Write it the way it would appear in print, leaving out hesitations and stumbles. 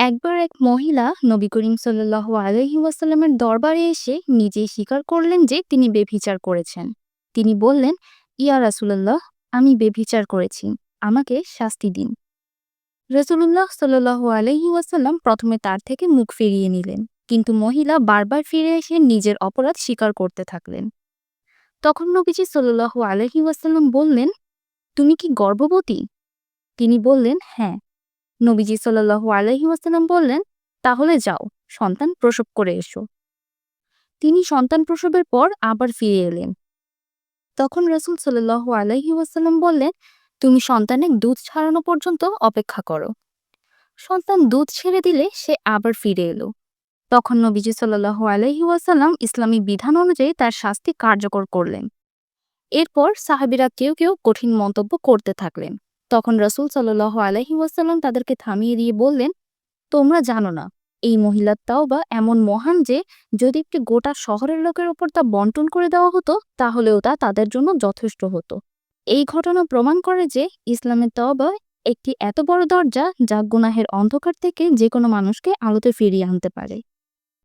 একবার এক মহিলা নবী করিম সাল্লাল্লাহু আলাইহি ওয়াসাল্লামের দরবারে এসে নিজেই স্বীকার করলেন যে তিনি বেভিচার করেছেন। তিনি বললেন, ইয়া রাসূলুল্লাহ, আমি বেভিচার করেছি, আমাকে শাস্তি দিন। রাসূলুল্লাহ সাল্লাল্লাহু আলাইহি ওয়াসাল্লাম প্রথমে তার থেকে মুখ ফিরিয়ে নিলেন, কিন্তু মহিলা বারবার ফিরে এসে নিজের অপরাধ স্বীকার করতে থাকলেন। তখন নবীজি সাল্লাল্লাহু আলাইহি ওয়াসাল্লাম বললেন, তুমি কি গর্ভবতী? তিনি বললেন, হ্যাঁ। নবীজি সাল্লাল্লাহু আলাইহি ওয়াসাল্লাম বললেন, তাহলে যাও, সন্তান প্রসব করে এসো। তিনি সন্তান প্রসবের পর আবার ফিরে এলেন। তখন রাসূল সাল্লাল্লাহু আলাইহি ওয়াসাল্লাম বললেন, তুমি সন্তানের দুধ ছাড়ানো পর্যন্ত অপেক্ষা করো। সন্তান দুধ ছেড়ে দিলে সে আবার ফিরে এলো। তখন নবীজি সাল্লাল্লাহু আলাইহি ওয়াসাল্লাম ইসলামী বিধান অনুযায়ী তার শাস্তি কার্যকর করলেন। এরপর সাহাবীরা কেউ কেউ কঠিন মন্তব্য করতে থাকলেন। তখন রাসূল সাল্লাল্লাহু আলাইহি ওয়াসাল্লাম তাদেরকে থামিয়ে দিয়ে বললেন, তোমরা জানো না, এই মহিলার তাওবা এমন মহান যে যদি একটি গোটা শহরের লোকের ওপর তা বন্টন করে দেওয়া হতো তাহলেও তা তাদের জন্য যথেষ্ট হতো। এই ঘটনা প্রমাণ করে যে ইসলামের তাওবা একটি এত বড় দরজা যা গুনাহের অন্ধকার থেকে যে কোনো মানুষকে আলোতে ফিরিয়ে আনতে পারে।